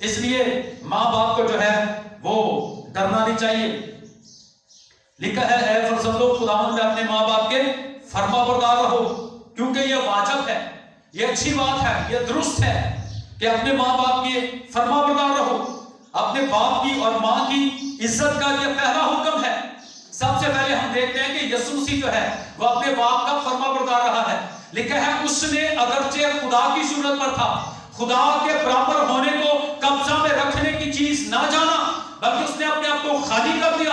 اس لیے ماں باپ کو جو ہے وہ ڈرنا نہیں چاہیے. لکھا ہے اے فرزندو خداوند میں اپنے ماں باپ کے فرما بردار رہو، کیونکہ یہ واجب ہے، یہ اچھی بات ہے، یہ درست ہے کہ اپنے ماں باپ کے فرما بردار رہو. اپنے باپ کی اور ماں کی عزت کا یہ پہلا حکم ہے. سب سے پہلے ہم دیکھتے ہیں کہ یسوع مسیح جو ہے وہ اپنے باپ کا فرما بردار رہا ہے. لکھا ہے اس نے اگرچہ خدا کی صورت پر تھا، خدا کے برابر ہونے کو قبضہ میں رکھنے کی چیز نہ جانا، بلکہ اس نے اپنے آپ کو خالی کر دیا،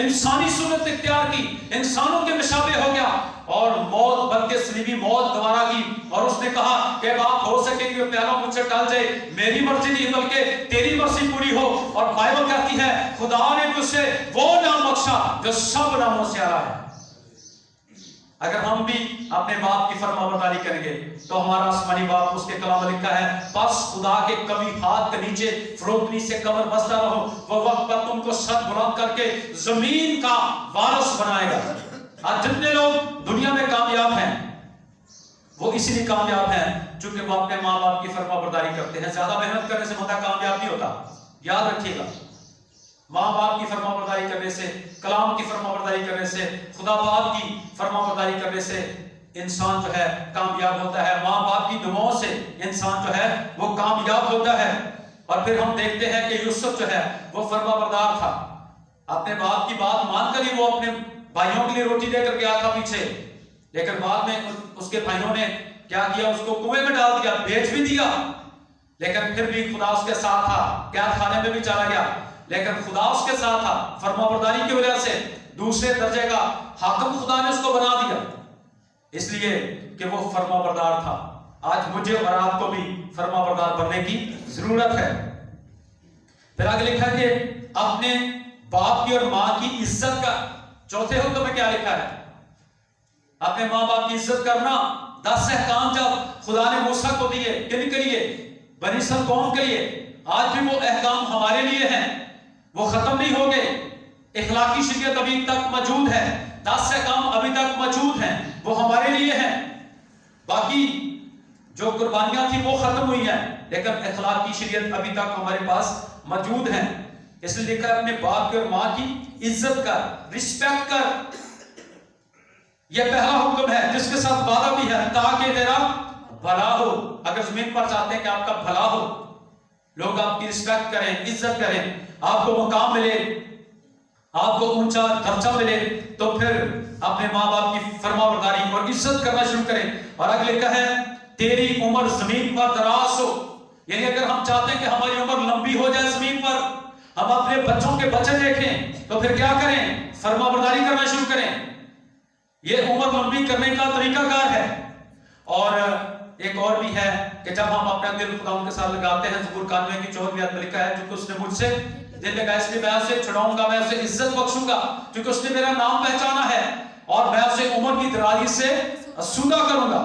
انسانی صورت اختیار کی، انسانوں کے مشابہ ہو گیا اور موت بلکہ صلیبی موت گوارا کی. اور اس نے کہا کہ باپ ہو سکے کہ پیالہ مجھ سے ٹال جائے، میری مرضی نہیں بلکہ تیری مرضی پوری ہو. اور بائبل کہتی ہے خدا نے مجھ سے وہ نام بخشا جو سب ناموں سے اعلیٰ ہے. اگر ہم بھی اپنے باپ کی فرما برداری کریں گے تو ہمارا آسمانی باپ، اس کے کلام میں لکھا ہے پس خدا کے کبھی ہاتھ کے نیچے فروتنی سے کمر بستہ رہو، وہ وقت پر تم کو سر بلند کر کے زمین کا وارث بنائے گا. آج جتنے لوگ دنیا میں کامیاب ہیں وہ اسی لیے کامیاب ہیں چونکہ وہ اپنے ماں باپ کی فرما برداری کرتے ہیں. زیادہ محنت کرنے سے بندہ کامیاب نہیں ہوتا، یاد رکھیے گا. ماں باپ کی فرما برداری کرنے سے، کلام کی فرما برداری کرنے سے، خدا باپ کی فرما برداری کرنے سے انسان جو ہے کامیاب ہوتا ہے. ماں باپ کی دعاؤں سے انسان جو ہے وہ کامیاب ہوتا ہے. اور پھر ہم دیکھتے ہیں کہ یوسف جو ہے وہ فرما بردار تھا، اپنے باپ کی بات مان کر ہی وہ اپنے بھائیوں کے لیے روٹی لے کر گیا تھا پیچھے، لیکن بعد میں اس کے بھائیوں نے کیا کیا، اس کو کنویں میں ڈال دیا، بیچ بھی دیا. لیکن پھر بھی خدا اس کے ساتھ تھا، قید خانے میں بھی چلا گیا لیکن خدا اس کے ساتھ تھا. فرما برداری کی وجہ سے دوسرے درجے کا حاکم خدا نے اس کو بنا دیا، اس لیے کہ وہ فرما بردار تھا. آج مجھے اور آپ کو بھی فرما بردار بننے کی ضرورت ہے. پھر آگے لکھا کہ اپنے باپ کی اور ماں کی عزت کا. چوتھے حکم میں کیا لکھا ہے؟ اپنے ماں باپ کی عزت کرنا. 10 احکام جب خدا نے موسیٰ کو دیے، کن کے لیے؟ بنی اسرائیل قوم کے لیے. آج بھی وہ احکام ہمارے لیے ہیں، وہ ختم نہیں ہو گئے. اخلاقی شریعت ابھی تک موجود ہے، 10 احکام ابھی تک موجود ہیں، وہ ہمارے لیے ہیں. باقی جو قربانیاں تھیں وہ ختم ہوئی ہیں لیکن اخلاقی شریعت ابھی تک ہمارے پاس موجود ہیں. اس لیے لکھا ہے اپنے باپ کی اور ماں کی عزت کر، رسپیکٹ کر. یہ پہلا حکم ہے جس کے ساتھ وعدہ بھی ہے تاکہ تیرا بھلا ہو. اگر زمین پر چاہتے ہیں کہ آپ کا بھلا ہو، لوگ آپ کی رسپیکٹ کریں، عزت کریں، آپ کو مقام ملے، آپ کو اونچا درجہ ملے، تو پھر اپنے ماں باپ کی فرما برداری اور عزت کرنا شروع کریں. اور آگے لکھا ہے تیری عمر زمین پر دراز ہو. یعنی اگر ہم چاہتے ہیں کہ ہماری عمر لمبی ہو جائے زمین پر، ہم اپنے بچوں کے بچے دیکھیں، تو پھر کیا کریں؟ فرما برداری کرنا شروع کریں. یہ عمر لمبی کرنے کا طریقہ کار ہے. اور ایک اور بھی ہے کہ جب ہم اپنا دل خدا ان کے ساتھ لگاتے ہیں، زبور 91 کی 14ویں آیت میں لکھا ہے چونکہ اس نے مجھ سے دل لگایا اس لیے میں اسے چھڑاؤں گا، میں اسے عزت بخشوں گا، کیونکہ اس نے میرا نام پہچانا ہے، اور میں اسے عمر کی درازی سے اسودہ کروں گا.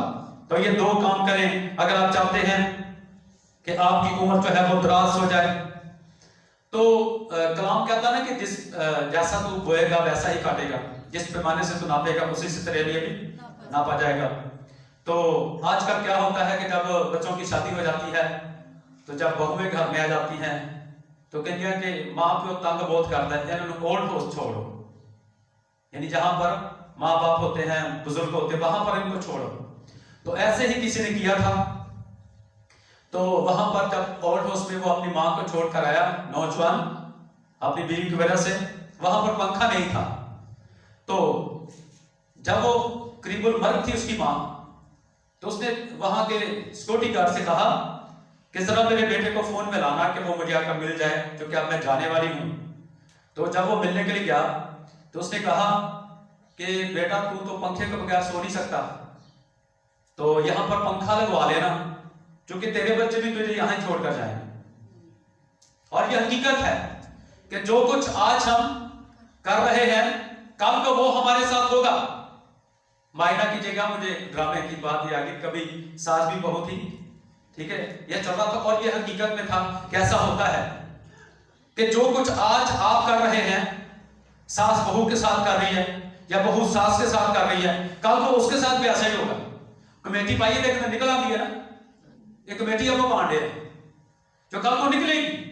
تو یہ دو کام کریں اگر آپ چاہتے ہیں کہ آپ کی عمر جو ہے وہ دراز ہو جائے. تو کلام کہتا ہے نا کہ جیسا تو بوئے گا ویسا ہی کاٹے گا، جس پیمانے سے تو ناپے گا اسی سے تیرے لیے بھی ناپا جائے گا. تو آج کل کیا ہوتا ہے کہ جب بچوں کی شادی ہو جاتی ہے تو جب بہویں گھر میں آ جاتی ہیں تو کہتے ہیں کہ ماں پیو تنگ بہت کرتا ہے، یعنی اولڈ ہاؤس چھوڑو، یعنی جہاں پر ماں باپ ہوتے ہیں، بزرگ ہوتے ہیں، وہاں پر ان کو چھوڑو. تو ایسے ہی کسی نے کیا تھا. تو وہاں پر جب اولڈ ہاؤس میں وہ اپنی ماں کو چھوڑ کر آیا، نوجوان اپنی بیوی کی وجہ سے، وہاں پر پنکھا نہیں تھا. تو جب وہ قریب المرگ تھی اس کی ماں، تو اس نے وہاں کے سیکورٹی گارڈ سے کہا کہ ذرا میرے بیٹے کو فون میں لانا کہ وہ مجھے آ کر مل جائے کیونکہ اب میں جانے والی ہوں. تو جب وہ ملنے کے لیے گیا تو اس نے کہا کہ بیٹا تو پنکھے کے بغیر سو نہیں سکتا، تو یہاں پر پنکھا لگوا لینا کیونکہ تیرے بچے بھی تجھے یہاں چھوڑ کر جائیں. اور یہ حقیقت ہے کہ جو کچھ آج ہم کر رہے ہیں کل کو وہ ہمارے ساتھ ہوگا. معائنہ کیجیے گا، مجھے ڈرامے کی بات یہ آگے کبھی ساس بھی بہو تھی، ٹھیک ہے، یہ چل رہا تھا اور یہ حقیقت میں تھا. کیسا ہوتا ہے کہ جو کچھ آج آپ کر رہے ہیں ساس بہو کے ساتھ کر رہی ہے یا بہو ساس کے ساتھ کر رہی ہے، کل کو اس کے ساتھ بھی ایسا ہی ہوگا. کمیٹی پائیے دیکھنا نکل آتی ہے نا، یہ کمیٹی اب پانڈے ہے جو کل کو نکلے گی.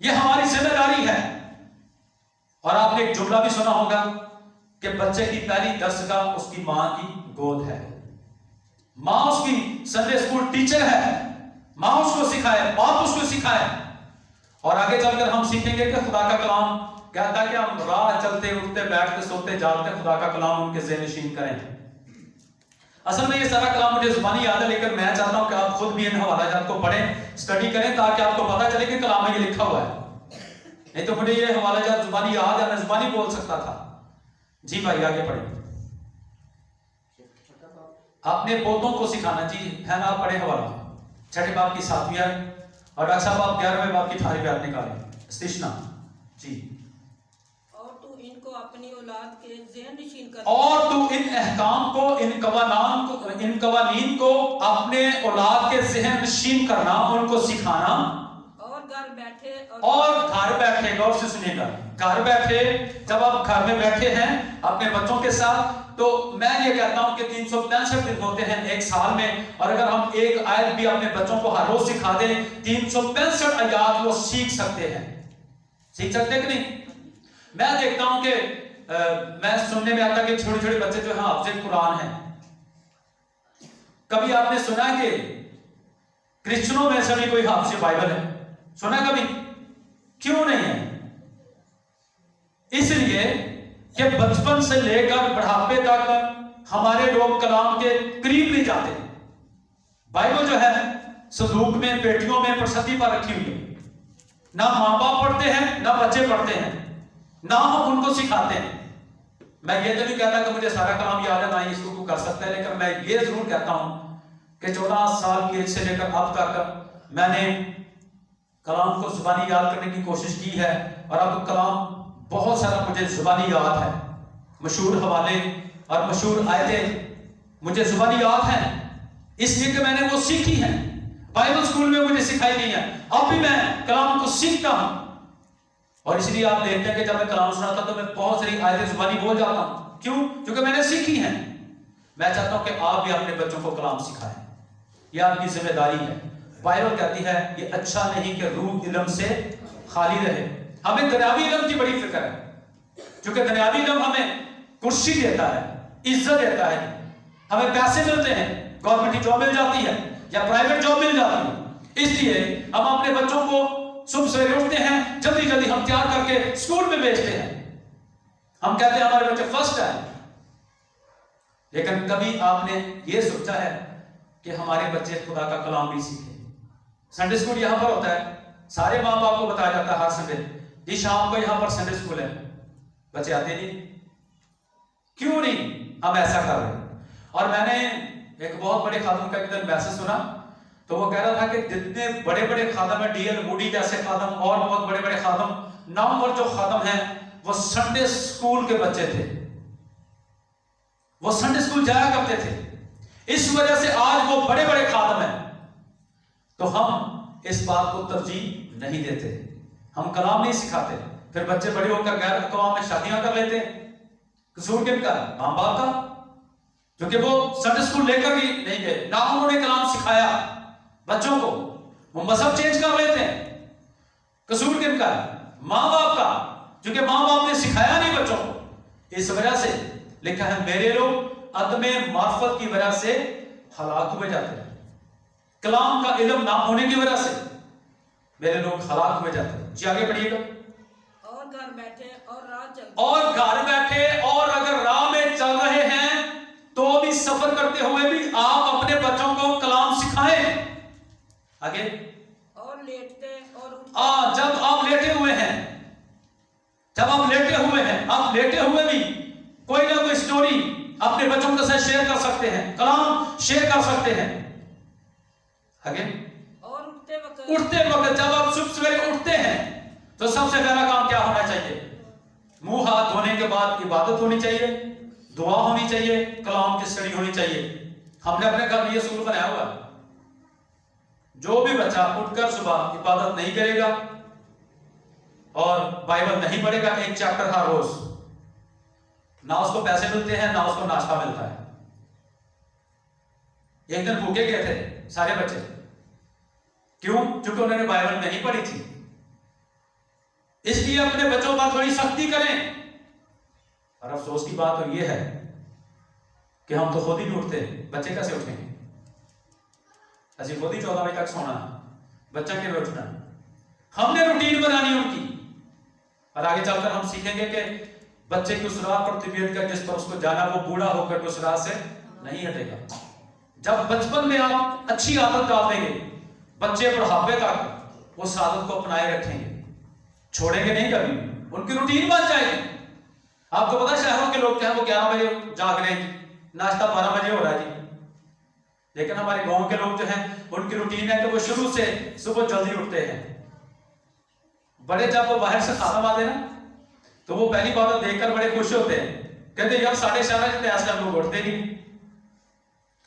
یہ ہماری ذمہ داری ہے. اور آپ نے ایک جملہ بھی سنا ہوگا کہ بچے کی پہلی درسگاہ اس کی ماں کی گود ہے. ماں اس کی سنڈے اسکول ٹیچر ہے. ماں اس کو سکھائے، باپ اس کو سکھائے. اور آگے چل کر ہم سیکھیں گے کہ خدا کا کلام کہتا ہے کہ ہم راہ چلتے اٹھتے بیٹھتے سوتے جاگتے خدا کا کلام ان کے ذہن نشین کریں. اصل میں یہ سارا کلام مجھے زبانی یاد ہے، لیکن میں چاہتا ہوں کہ آپ خود بھی ان حوالہ جات کو پڑھیں، اسٹڈی کریں، تاکہ آپ کو پتہ چلے کہ کلام میں یہ لکھا ہوا ہے. نہیں تو مجھے یہ حوالہ جات زبانی یاد ہے، میں زبانی بول سکتا تھا. جی بھائی آگے پڑھیں. اپنے پوتوں کو سکھانا. جی ہے نا، آپ پڑھے حوالہ چھٹے باب کی 7ویں آیت، اور ڈاکٹر صاحب آپ 11ویں باب کی 18ویں آیت نکالیں. استثنا. جی. اور تو ان کو اپنی اولاد کے ذہن نشین کر، اور تو ان احکام کو، ان قوانین کو اپنے اولاد کے ذہن نشین کرنا، ان کو سکھانا. اور گھر بیٹھے اور گھر بیٹھے، غور سے سنیے گا، گھر بیٹھے جب آپ گھر میں بیٹھے ہیں اپنے بچوں کے ساتھ، تو میں یہ کہتا ہوں کہ 365 دن ہوتے ہیں ایک سال میں، اور اگر ہم ایک آیت بھی اپنے بچوں کو ہر روز سکھا دیں، 365 آیات وہ سیکھ سکتے ہیں. سیکھ سکتے ہیں کہ نہیں؟ میں دیکھتا ہوں کہ میں سننے میں آتا کہ چھوٹے چھوٹے بچے جو ہیں حافظ قرآن ہیں. کبھی آپ نے سنا کہ کرسچنوں میں سے بھی کوئی حافظ بائبل ہے؟ سنا کبھی؟ کیوں نہیں ہے؟ اس لیے کہ بچپن سے لے کر بڑھاپے تک ہمارے لوگ کلام کے قریب نہیں جاتے. بائبل جو ہے صندوق میں، پیٹیوں میں، پرستی پر رکھی ہوئی ہے. نہ ماں باپ پڑھتے ہیں، نہ بچے پڑھتے ہیں، نہ ہم ان کو سکھاتے ہیں. میں یہ تو نہیں کہتا کہ مجھے سارا کلام یاد ہے، نہ ہی اس کو کر سکتا ہے، لیکن میں یہ ضرور کہتا ہوں کہ 14 سال کی ایج سے لے کر اب تک میں نے کلام کو زبانی یاد کرنے کی کوشش کی ہے، اور اب کلام بہت سارا مجھے زبانی یاد ہے. مشہور حوالے اور مشہور آیتیں مجھے زبانی یاد ہیں، اس لیے کہ میں نے وہ سیکھی ہیں. بائبل اسکول میں مجھے سکھائی نہیں ہے، اب بھی میں کلام کو سیکھتا ہوں. اور اس لیے آپ دیکھتے ہیں کہ جب میں کلام سناتا تو میں بہت ساری آیتیں زبانی بول جاتا ہوں. کیوں؟ کیونکہ میں نے سیکھی ہیں. میں چاہتا ہوں کہ آپ بھی اپنے بچوں کو کلام سکھائیں، یہ آپ کی ذمہ داری ہے. بائبل کہتی ہے یہ اچھا نہیں کہ روح علم سے خالی رہے. ہمیں دنیاوی علم کی بڑی فکر ہے، کیونکہ دنیاوی علم ہمیں کرسی دیتا ہے، عزت دیتا ہے، ہمیں پیسے ملتے ہیں، گورنمنٹ جاب مل جاتی ہے یا پرائیویٹ جاب مل جاتی ہے. اس لیے ہم اپنے بچوں کو صبح سویرے اٹھتے ہیں، جلدی ہم تیار کر کے اسکول میں بھیجتے ہیں. ہم کہتے ہیں ہمارے بچے فرسٹ ہیں، لیکن کبھی آپ نے یہ سوچا ہے کہ ہمارے بچے خدا کا کلام بھی سیکھیں؟ سنڈے اسکول یہاں پر ہوتا ہے، سارے ماں باپ کو بتایا جاتا ہے ہر سنڈے، جی شام کو یہاں پر سنڈے اسکول ہے. بچے آتے نہیں. کیوں نہیں ہم ایسا کر رہے ہیں؟ اور میں نے ایک بہت بڑے خادم کا ایک دن میسج سنا، تو وہ کہہ رہا تھا کہ جتنے بڑے بڑے خادم ہیں، ڈی ایل موڈی جیسے خادم اور بہت بڑے بڑے خادم، نامور جو خادم ہیں، وہ سنڈے اسکول کے بچے تھے، وہ سنڈے اسکول جایا کرتے تھے. اس وجہ سے آج وہ بڑے بڑے خادم ہیں. تو ہم اس بات کو ترجیح نہیں دیتے، ہم کلام نہیں سکھاتے، پھر بچے بڑے ہو کر غیر اقوام میں شادیاں کر لیتے. قصور کن کا؟ ماں باپ کا، کیونکہ وہ سنڈے اسکول لے کر بھی نہیں گئے، نہ انہوں نے کلام سکھایا بچوں کو، وہ مذہب چینج کر لیتے ہیں. قصور کن کا؟ ماں باپ کا، کیونکہ ماں باپ نے سکھایا نہیں بچوں کو. اس وجہ سے لکھا ہے میرے لوگ عدم معرفت کی وجہ سے ہلاک ہوئے جاتے ہیں. کلام کا علم نہ ہونے کی وجہ سے میرے لوگ ہلاک ہوئے جاتے ہیں. جی آگے پڑھیے گا. اور گھر بیٹھے اور راہ چلتے، اور گھر بیٹھے اور اگر راہ میں چل رہے ہیں تو بھی سفر کرتے ہوئے بھی آپ اپنے بچوں کو کلام سکھائیں. آگے. اور لیٹتے اور اٹھتے، جب آپ لیٹے ہوئے ہیں، آپ لیٹے ہوئے بھی کوئی نہ کوئی سٹوری اپنے بچوں کے ساتھ شیئر کر سکتے ہیں، کلام شیئر کر سکتے ہیں. آگے. اور اٹھتے وقت جب آپ صبح سویرے اٹھتے ہیں تو سب سے پہلا کام کیا ہونا چاہیے؟ منہ ہاتھ دھونے کے بعد عبادت ہونی چاہیے، دعا ہونی چاہیے، کلام کی اسٹڈی ہونی چاہیے. ہم نے اپنے گھر میں یہ اصول بنایا ہوا ہے، جو بھی بچہ اٹھ کر صبح عبادت نہیں کرے گا اور بائبل نہیں پڑھے گا ایک چیپٹر ہر روز، نہ اس کو پیسے ملتے ہیں، نہ اس کو ناشتہ ملتا ہے. ایک دن بھوکے گئے تھے سارے بچے. کیوں؟ کیونکہ انہوں نے بائبل نہیں پڑھی تھی. اس لیے اپنے بچوں پر تھوڑی سختی کریں. اور افسوس کی بات تو یہ ہے کہ ہم تو خود ہی نہیں اٹھتے, بچے کیسے اٹھیں گے؟ اسی خود ہی 14 بجے تک سونا, بچہ کے لیے اٹھنا. ہم نے روٹین بنانی ان کی, اور آگے چل کر ہم سیکھیں گے کہ بچے کی اس راہ پر تربیت کر جس پر اس کو جانا, وہ بوڑھا ہو کر اس راہ سے نہیں ہٹے گا. جب بچپن میں آپ اچھی عادت ڈال دیں گے, بچے بڑھاپے تک اس عادت کو اپنائے رکھیں گے, چھوڑیں گے نہیں کبھی, ان کی روٹین بن جائے گی. آپ کو پتا شہروں کے لوگ کیا ہیں, وہ 11 بجے جاگ رہے ہیں, ناشتہ 12 بجے ہو رہا ہے جی. لیکن ہمارے گاؤں کے لوگ جو ہیں ان کی روٹین ہے کہ وہ شروع سے صبح جلدی اٹھتے ہیں. بڑے جب وہ باہر سے کھانا لاتے نا تو وہ پہلی بات دیکھ کر بڑے خوش ہوتے ہیں, کہتے ہیں یار 11:30 ایسے ہم لوگ اٹھتے نہیں.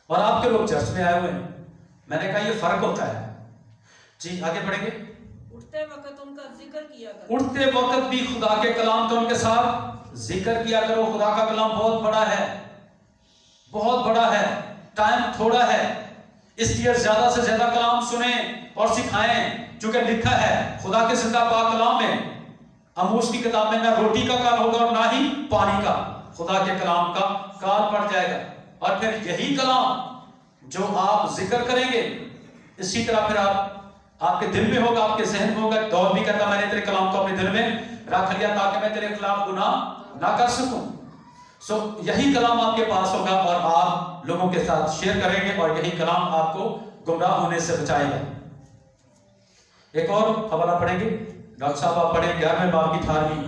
اور آپ کے لوگ چرچ میں آئے ہوئے ہیں. میں نے کہا یہ فرق ہوتا ہے. جی آگے بڑھیں گے. اٹھتے وقت ان کا ذکر کیا کرو. اٹھتے وقت بھی خدا کے کلام کا ان کے ساتھ ذکر کیا کرو. خدا کا کلام بہت بڑا ہے, بہت بڑا ہے, ٹائم تھوڑا ہے, اس لیے زیادہ سے زیادہ کلام سنیں اور سکھائیں. چونکہ لکھا ہے خدا کے زندہ پاک کلام میں, آموس کی کتاب میں, نہ روٹی کا کال ہوگا اور نہ ہی پانی کا. خدا کے کلام کا کال پڑ جائے گا. اور پھر یہی کلام جو آپ ذکر کریں گے, اسی طرح پھر آپ کے دل میں ہوگا, آپ کے ذہن میں ہوگا. داؤد بھی کہتا میں نے تیرے کلام کو اپنے دل میں رکھ لیا تاکہ میں تیرے خلاف گناہ نہ کر سکوں. سو یہی کلام آپ کے پاس ہوگا اور آپ لوگوں کے ساتھ شیئر کریں گے, اور یہی کلام آپ کو گمراہ ہونے سے بچائے گا. ایک اور حوالہ پڑھیں گے. ڈاکٹر صاحب آپ پڑھیں 11ویں باب کی 18ویں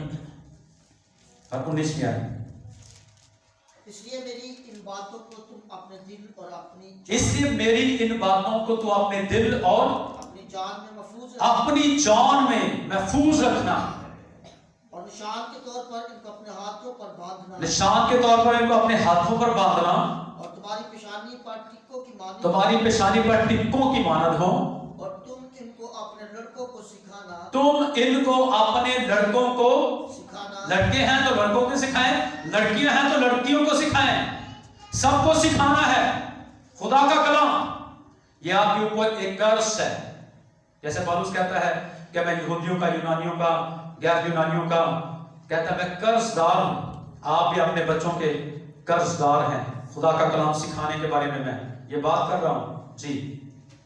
اور 19ویں آیت. اس لیے میری ان باتوں کو تم اپنے دل اور اپنی اس لیے میری ان باتوں کو تو اپنے دل اور اپنی جان میں محفوظ رکھنا, اپنی جان میں محفوظ رکھنا, اور نشان کے طور پر ان کو اپنے ہاتھوں پر باندھنا, نشان کے طور پر ان کو اپنے ہاتھوں پر باندھنا, اور تمہاری پیشانی پر ٹکوں کی مانند تمہاری پیشانی پر ٹکوں کی مانند ہو. اور تم ان کو اپنے لڑکوں کو سکھانا, تم ان کو اپنے لڑکوں کو سکھانا, لڑکے ہیں تو لڑکوں کو سکھائیں, لڑکیاں ہیں تو لڑکیوں کو سکھائیں. سب کو سکھانا ہے خدا کا کلام. یہ آپ کے اوپر ایک قرض ہے. جیسے پالوس کہتا ہے کہ میں یہودیوں کا, یونانیوں کا, غیر یونانیوں کا, کہتا ہے میں قرض دار ہوں. آپ بھی اپنے بچوں کے قرض دار ہیں. خدا کا کلام سکھانے کے بارے میں یہ بات کر رہا ہوں. جی.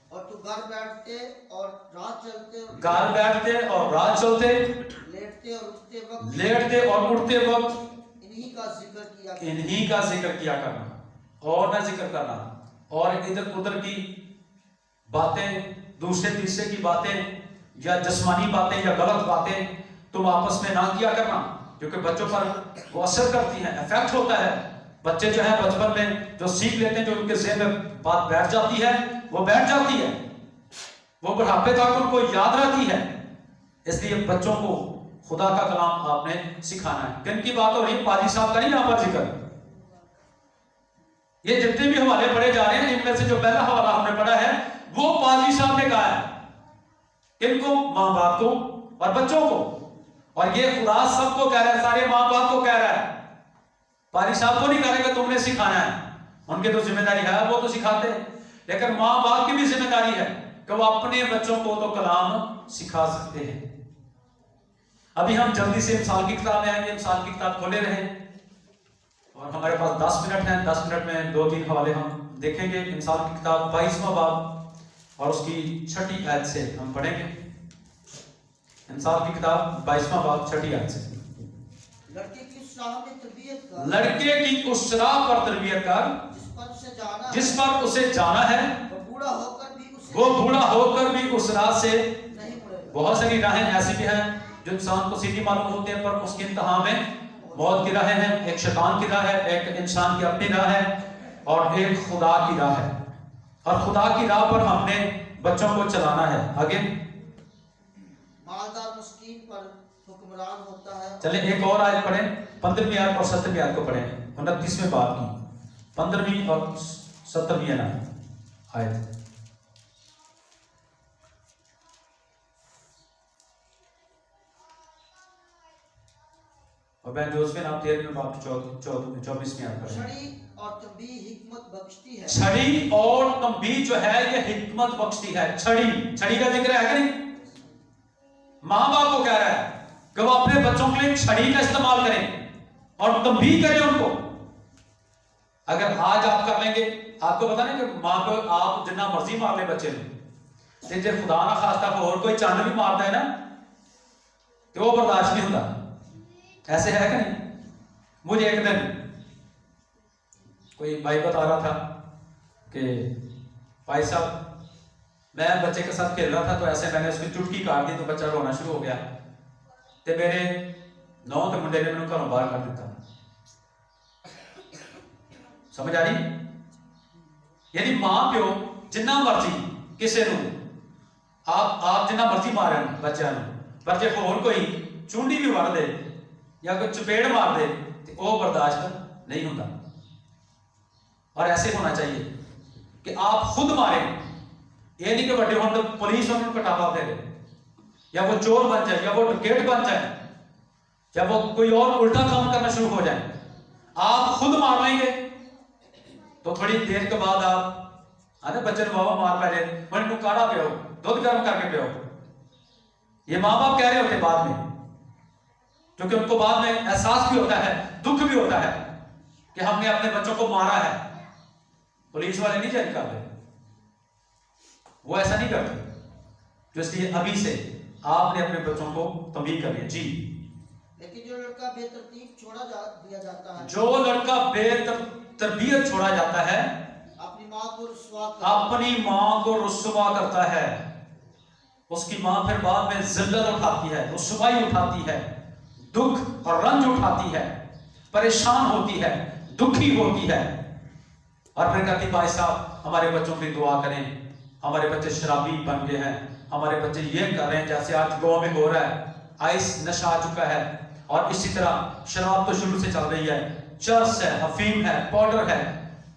اور تو گھر بیٹھتے اور رات چلتے, گھر بیٹھتے اور رات چلتے, لیٹتے اور اٹھتے وقت, لیٹتے اور اٹھتے وقت انہی کا ذکر کیا کرنا, انہی کا ذکر کیا کرنا, اور نہ ذکر کرنا. اور ادھر ادھر کی باتیں, دوسرے تیسرے کی باتیں یا جسمانی باتیں یا غلط باتیں تم آپس میں نہ کیا کرنا, کیونکہ بچوں پر وہ اثر کرتی ہیں, افیکٹ ہوتا ہے. بچے جو ہیں بچپن میں جو سیکھ لیتے ہیں, جو ان کے ذہن میں بات بیٹھ جاتی ہے وہ بیٹھ جاتی ہے, وہ بڑھاپے تک ان کو یاد رہتی ہے. اس لیے بچوں کو خدا کا کلام آپ نے سکھانا ہے. کن کی بات ہو رہی ہے؟ پادری صاحب کا نہیں یہاں پر ذکر. یہ جتنے بھی حوالے پڑھے جا رہے ہیں ان میں سے جو پہلا حوالہ ہم نے پڑھا ہے وہ پادری صاحب نے کہا ہے. کن کو؟ ماں باپ کو اور بچوں کو. اور یہ خدا سب کو کہہ رہا ہے, سارے ماں باپ کو کہہ رہا ہے. پادری صاحب کو نہیں کہہ رہے کہ تم نے سکھانا ہے, ان کی تو ذمہ داری ہے, وہ تو سکھاتے ہیں. لیکن ماں باپ کی بھی ذمہ داری ہے کہ وہ اپنے بچوں کو تو کلام سکھا سکتے ہیں. ابھی ہم جلدی سے امثال کی کتاب میں آئیں گے. امثال کی کتاب کھولے رہیں, اور ہمارے پاس 10 منٹ ہیں. 10 منٹ میں 2-3 حوالے ہم دیکھیں گے. امثال کی کتاب 22واں باب اور اس کی 6 آیت سے ہم پڑھیں گے. امثال کی کتاب 22واں باب 6 آیت سے. لڑکے کی اس راہ میں تربیت کر, لڑکے کی اس راہ پر تربیت کر جس پر اسے جانا ہے, وہ بوڑھا ہو کر بھی اسے وہ بوڑھا ہو کر بھی اس راہ سے نہیں مڑے گا. بہت ساری راہیں ایسی بھی ہیں جو انسان کو سیدھی معلوم ہوتی ہیں, پر اس کے انتہا میں موت کی راہیں ہیں. ایک شیطان کی راہ ہے, ایک انسان کی اپنی راہ ہے, اور ایک خدا کی راہ ہے. اور خدا کی راہ پر ہم نے بچوں کو چلانا ہے. آگے مالدار مسکین پر حکمران ہوتا ہے. چلیں ایک اور آیت پڑھیں, 15ویں آیت اور 17ویں آیت کو پڑھیں. 29ویں باب کی 15ویں اور 17ویں آیت. اور بہن جوزفین آپ 13ویں باب 24ویں آیت پڑھیں. چھڑی اور تنبیہ حکمت بخشتی ہے. چھڑی اور تنبیہ جو ہے یہ حکمت بخشتی ہے. چھڑی کا ذکر ہے کہ نہیں؟ ماں باپ کو کہہ رہا ہے کہ وہ اپنے بچوں کے لیے چھڑی کا استعمال کریں اور تنبیہ کریں ان کو. اگر آج آپ کر لیں گے, آپ کو پتا نہیں کہ ماں کو آپ جتنا مرضی مار لیں بچے نے, جب خدا نہ خواستہ کو اور کوئی چاند بھی مارتا ہے نا تو وہ برداشت نہیں ہوتا. ایسے ہے کہ نہیں؟ مجھے ایک دن کوئی بھائی بتا رہا تھا کہ بھائی صاحب میں بچے کے ساتھ کھیل رہا تھا تو ایسے میں نے اس کی چٹکی کاٹ دی تو بچہ رونا شروع ہو گیا تو میرے 9 منڈے نے میرے گھروں باہر کر دیتا. سمجھ آ رہی؟ یعنی ماں پیو جنہ مرضی کسی نو آپ جنہ مرضی مارن بچوں پر جے ہور کوئی چونڈی بھی مار دے یا کوئی چپیڑ مار دے تو وہ برداشت نہیں ہوتا. اور ایسے ہونا چاہیے کہ آپ خود ماریں, یہ نہیں کہ بڑے ہوں تو پولیس ان کو کٹاوا دے یا وہ چور بن جائے یا وہ ڈکیٹ بن جائے یا وہ کوئی اور الٹا کام کرنا شروع ہو جائے. آپ خود مار لیں گے تو تھوڑی دیر کے بعد آپ آنے بچے نے بابا مار پہلے بڑے کو کاڑا پہ ہو, دودھ گرم کر کے پہ ہو. یہ ماں باپ کہہ رہے ہوتے بعد میں, کیونکہ ان کو بعد میں احساس بھی ہوتا ہے, دکھ بھی ہوتا ہے کہ ہم نے اپنے بچوں کو مارا ہے. پولیس والے نہیں جج کرتے, وہ ایسا نہیں کرتے. تو اس لیے ابھی سے آپ نے اپنے بچوں کو تنبیہ کرنی ہے. جی. لیکن جو لڑکا بے ترتیب دیا جاتا ہے, جو لڑکا بے تربیت چھوڑا جاتا ہے اپنی ماں کو رسوا کرتا ہے, اس کی ماں پھر بعد میں ذلت اٹھاتی ہے, رسوائی اٹھاتی ہے, دکھ اور رنج اٹھاتی ہے, پریشان ہوتی ہے, دکھی ہوتی ہے, اور پھر کہتی بھائی صاحب ہمارے بچوں کی دعا کریں, ہمارے بچے شرابی بن گئے ہیں, ہمارے بچے یہ کر رہے ہیں جیسے آج گاؤں میں ہو رہا ہے, آئس نشہ آ چکا ہے, اور اسی طرح شراب تو شروع سے چل رہی ہے, چرس ہے, افیم ہے, پاؤڈر ہے,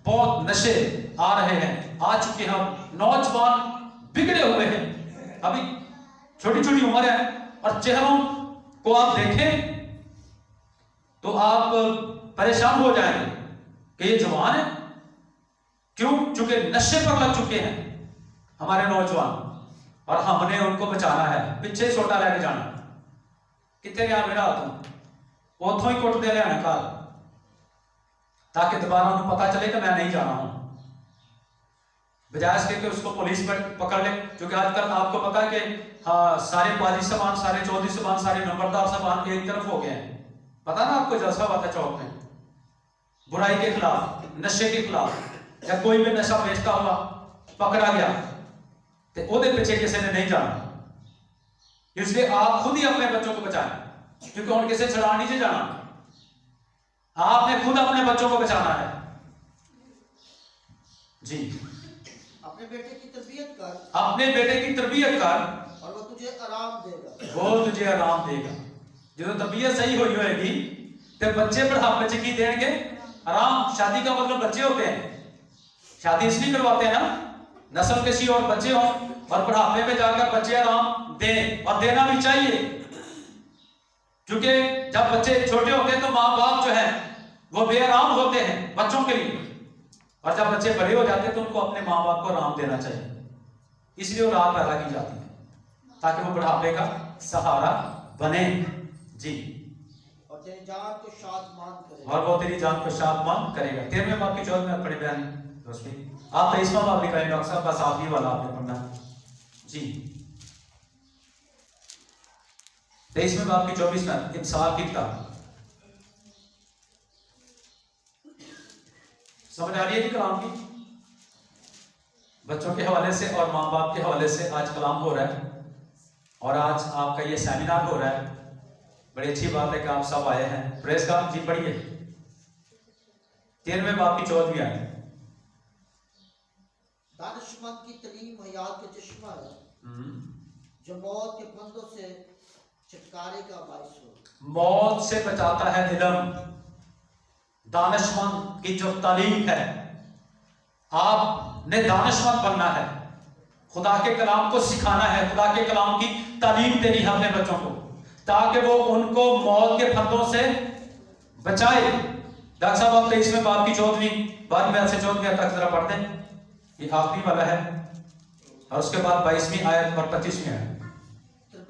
بہت نشے آ رہے ہیں, آ چکے ہیں. نوجوان بگڑے ہوئے ہیں, ابھی چھوٹی چھوٹی عمر ہے, اور چہروں کو آپ دیکھیں تو آپ پریشان ہو جائیں گے کہ یہ جوان ہے. کیوں؟ چونکہ نشے پر لگ چکے ہیں ہمارے نوجوان, اور ہم نے ان کو بچانا ہے. پیچھے سوٹا لے کے جانا, کتنے گیا میرا ہاتھ, اتوں ہی کٹ دے لے آنا گھر, تاکہ دوبارہ انہیں پتا چلے کہ میں نہیں جانا ہوں, بجائے اس کے کہ اس کو پولیس پر پکڑ لے. کیونکہ آج کل آپ کو پتا کہ سارے پادری صاحبان, سارے چودھری صاحبان, سارے نمبردار صاحبان ایک طرف ہو گئے ہیں. پتا نا آپ کو جلسہ ہوا تھا چوک میں برائی کے خلاف, نشے کے خلاف, یا کوئی بھی نشہ بیچتا ہوا پکڑا گیا تو وہ پیچھے کسی نے نہیں جانا. اس لیے آپ خود ہی اپنے بچوں کو بچائیں, کیونکہ ان کسی چھڑا نہیں جانا, آپ نے خود اپنے بچوں کو بچانا ہے. جی. اپنے بیٹے کی تربیت کر, اپنے بیٹے کی تربیت کر, اور وہ تجھے آرام دے گا, وہ تجھے آرام دے گا. جو طبیعت صحیح ہوئی ہوئے گی تو بچے بڑھاپے میں کی دیں گے آرام. شادی کا مطلب بچے ہوتے ہیں, شادی اس لیے کرواتے ہیں نا, نسل کشی اور بچے ہوں, اور بڑھاپے میں جا کر بچے آرام دیں, اور دینا بھی چاہیے. کیونکہ جب بچے چھوٹے ہوتے ہیں تو ماں باپ جو ہے وہ بے آرام ہوتے ہیں بچوں کے لیے, اور جب بچے بڑے ہو جاتے ہیں تو ان کو اپنے ماں باپ کو آرام دینا چاہیے. اس لیے وہ رات پیدا کی جاتی ہے تاکہ وہ بڑھاپے کا سہارا بنے. جی. اور تیری جان کو شاد ماند کرے گا, اور وہ تیری جان کو شاد ماند کرے گا. 13ویں باب کی 14 میں پڑھے بیان دوستی. آپ 23واں باب لکھائیں ڈاکٹر صاحب, بس آخری والا آپ نے پڑھنا. جی. 23ویں باب کی 24 میں امثال کی کتاب. سمجھ آ رہی ہے کہ کلام کی بچوں کے حوالے سے اور ماں باپ کے حوالے سے آج کلام ہو رہا ہے, اور آج آپ کا یہ سیمینار ہو رہا ہے. بڑی اچھی بات ہے کہ آپ سب آئے ہیں. پریز گاڈ. جی پڑھیے 13ویں باب کی 14ویں آیت. دانشمند کی تعلیم حیات کے چشمہ ہے, جو موت کے پھندوں سے چھٹکارے کا باعث ہو. موت سے بچاتا ہے علم. دانشمند کی جو تعلیم ہے, آپ نے دانشمند بننا ہے, خدا کے کلام کو سکھانا ہے, خدا کے کلام کی تعلیم دینی ہے اپنے بچوں کو, تاکہ وہ ان کو موت کے پھندوں سے بچائے. ڈاکٹر صاحب آپ 23ویں باب کی 14ویں, بعد میں سے 14ویں تک ذرا پڑھتے ہیں, یہ آخری والا ہے, اور اس کے بعد 22ویں آیت اور 25ویں آیت.